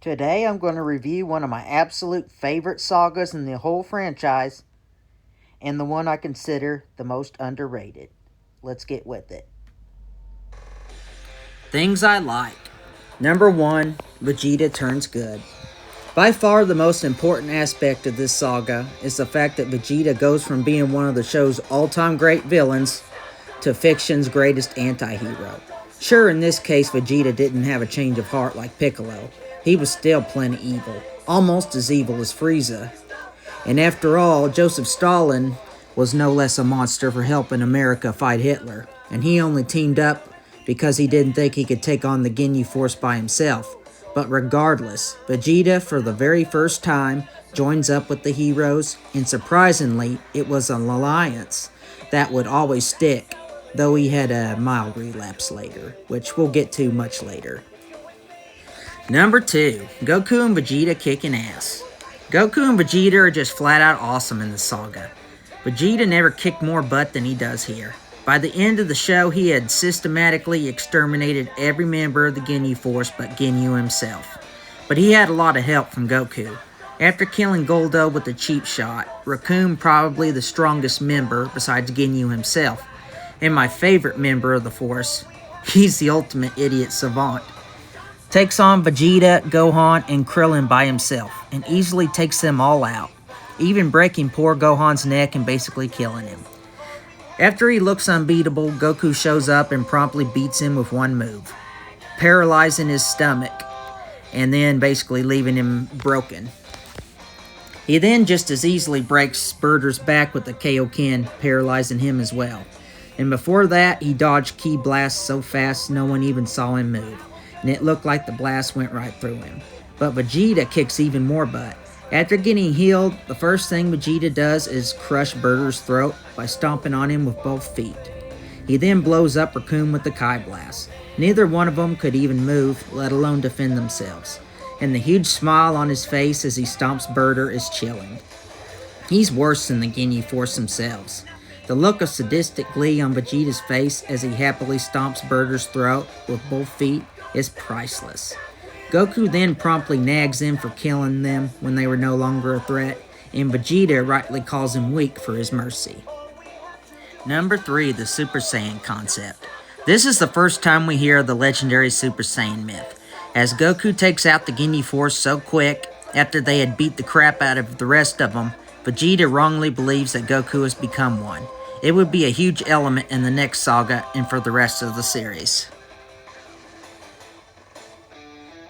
Today I'm going to review one of my absolute favorite sagas in the whole franchise, and the one I consider the most underrated. Let's get with it. Things I like. Number 1, Vegeta turns good. By far the most important aspect of this saga is the fact that Vegeta goes from being one of the show's all-time great villains to fiction's greatest anti-hero. Sure, in this case Vegeta didn't have a change of heart like Piccolo. He was still plenty evil, almost as evil as Frieza. And after all, Joseph Stalin was no less a monster for helping America fight Hitler, and he only teamed up because he didn't think he could take on the Ginyu Force by himself. But regardless, Vegeta, for the very first time, joins up with the heroes, and surprisingly, it was an alliance that would always stick, though he had a mild relapse later, which we'll get to much later. Number 2, Goku and Vegeta kicking ass. Goku and Vegeta are just flat out awesome in the saga. Vegeta never kicked more butt than he does here. By the end of the show, he had systematically exterminated every member of the Ginyu Force but Ginyu himself. But he had a lot of help from Goku. After killing Goldo with a cheap shot, Recoome probably the strongest member besides Ginyu himself. And my favorite member of the Force, he's the ultimate idiot savant. Takes on Vegeta, Gohan, and Krillin by himself, and easily takes them all out, even breaking poor Gohan's neck and basically killing him. After he looks unbeatable, Goku shows up and promptly beats him with one move, paralyzing his stomach, and then basically leaving him broken. He then just as easily breaks Burter's back with the Kaioken, paralyzing him as well. And before that, he dodged Ki blasts so fast no one even saw him move, and it looked like the blast went right through him. But Vegeta kicks even more butt. After getting healed, the first thing Vegeta does is crush Burter's throat by stomping on him with both feet. He then blows up Recoome with the Kai blast. Neither one of them could even move, let alone defend themselves. And the huge smile on his face as he stomps Burter is chilling. He's worse than the Ginyu Force themselves. The look of sadistic glee on Vegeta's face as he happily stomps Burter's throat with both feet is priceless. Goku then promptly nags him for killing them when they were no longer a threat, and Vegeta rightly calls him weak for his mercy. Number 3, the Super Saiyan concept. This is the first time we hear of the legendary Super Saiyan myth, as Goku takes out the Ginyu Force so quick, after they had beat the crap out of the rest of them, Vegeta wrongly believes that Goku has become one. It would be a huge element in the next saga and for the rest of the series.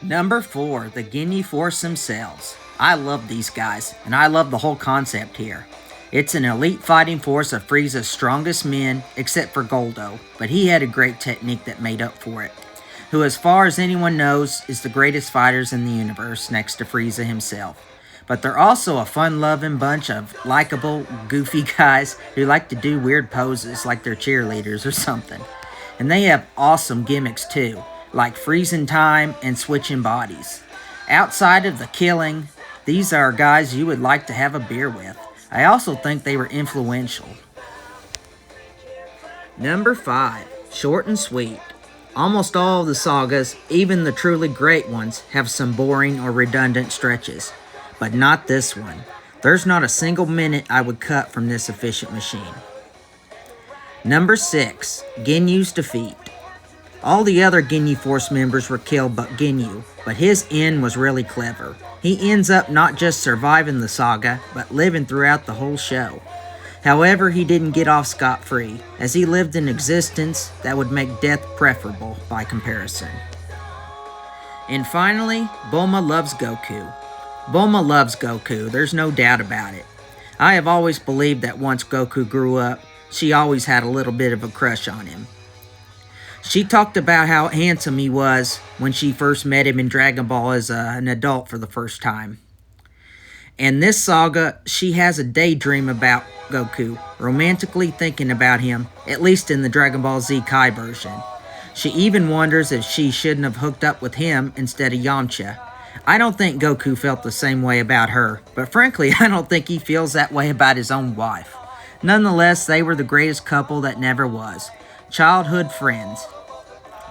Number 4, the Ginyu Force themselves. I love these guys, and I love the whole concept here. It's an elite fighting force of Frieza's strongest men, except for Goldo, but he had a great technique that made up for it, who as far as anyone knows is the greatest fighters in the universe next to Frieza himself. But they're also a fun-loving bunch of likable, goofy guys who like to do weird poses like they're cheerleaders or something. And they have awesome gimmicks too, like freezing time and switching bodies. Outside of the killing, these are guys you would like to have a beer with. I also think they were influential. Number 5, short and sweet. Almost all of the sagas, even the truly great ones, have some boring or redundant stretches. But not this one. There's not a single minute I would cut from this efficient machine. Number 6, Ginyu's defeat. All the other Ginyu Force members were killed but Ginyu, but his end was really clever. He ends up not just surviving the saga, but living throughout the whole show. However, he didn't get off scot-free, as he lived an existence that would make death preferable by comparison. And finally, Bulma loves Goku. Bulma loves Goku, there's no doubt about it. I have always believed that once Goku grew up, she always had a little bit of a crush on him. She talked about how handsome he was when she first met him in Dragon Ball as an adult for the first time. In this saga, she has a daydream about Goku, romantically thinking about him, at least in the Dragon Ball Z Kai version. She even wonders if she shouldn't have hooked up with him instead of Yamcha. I don't think Goku felt the same way about her, but frankly, I don't think he feels that way about his own wife. Nonetheless, they were the greatest couple that never was. Childhood friends.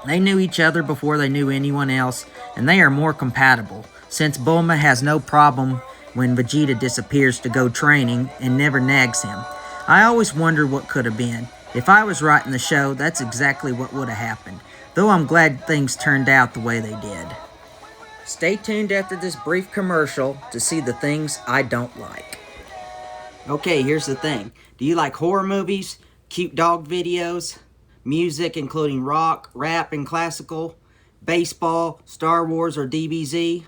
They knew each other before they knew anyone else, and they are more compatible, since Bulma has no problem when Vegeta disappears to go training and never nags him. I always wondered what could have been. If I was writing the show, that's exactly what would have happened, though I'm glad things turned out the way they did. Stay tuned after this brief commercial to see the things I don't like. Okay, here's the thing. Do you like horror movies, cute dog videos, music including rock, rap, and classical, baseball, Star Wars, or DBZ?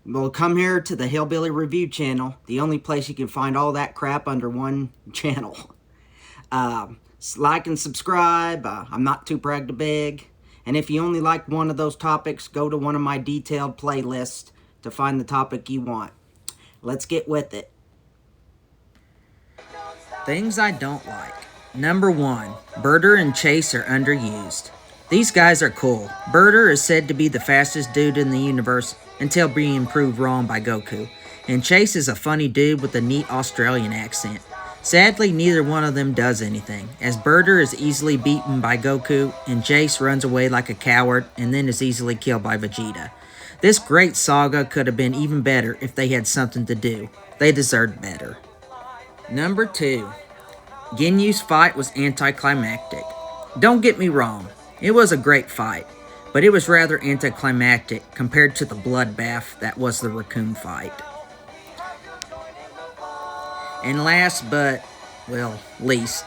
Well, come here to the Hillbilly Review channel, the only place you can find all that crap under one channel. Like and subscribe. I'm not too proud to beg. And if you only like one of those topics, go to one of my detailed playlists to find the topic you want. Let's get with it. Things I don't like. Number 1, Burter and Chase are underused. These guys are cool. Burter is said to be the fastest dude in the universe until being proved wrong by Goku. And Chase is a funny dude with a neat Australian accent. Sadly, neither one of them does anything, as Burter is easily beaten by Goku, and Jeice runs away like a coward and then is easily killed by Vegeta. This great saga could have been even better if they had something to do. They deserved better. Number 2. Ginyu's fight was anticlimactic. Don't get me wrong, it was a great fight, but it was rather anticlimactic compared to the bloodbath that was the Recoome fight. And last but, well, least,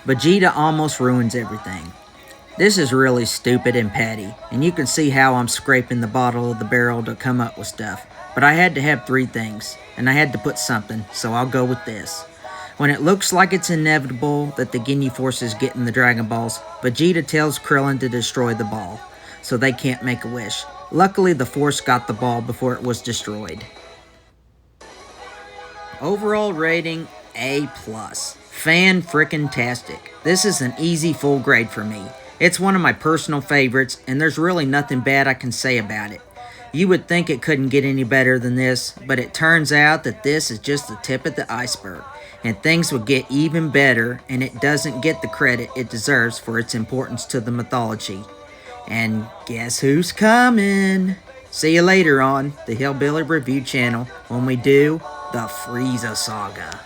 Vegeta almost ruins everything. This is really stupid and petty, and you can see how I'm scraping the bottom of the barrel to come up with stuff. But I had to have 3 things, and I had to put something, so I'll go with this. When it looks like it's inevitable that the Ginyu Force is getting the Dragon Balls, Vegeta tells Krillin to destroy the ball, so they can't make a wish. Luckily, the Force got the ball before it was destroyed. Overall rating, A+. Fan-frickin-tastic. This is an easy full grade for me. It's one of my personal favorites, and there's really nothing bad I can say about it. You would think it couldn't get any better than this, but it turns out that this is just the tip of the iceberg, and things would get even better, and it doesn't get the credit it deserves for its importance to the mythology. And guess who's coming? See you later on the Hillbilly Review channel when we do the Frieza Saga.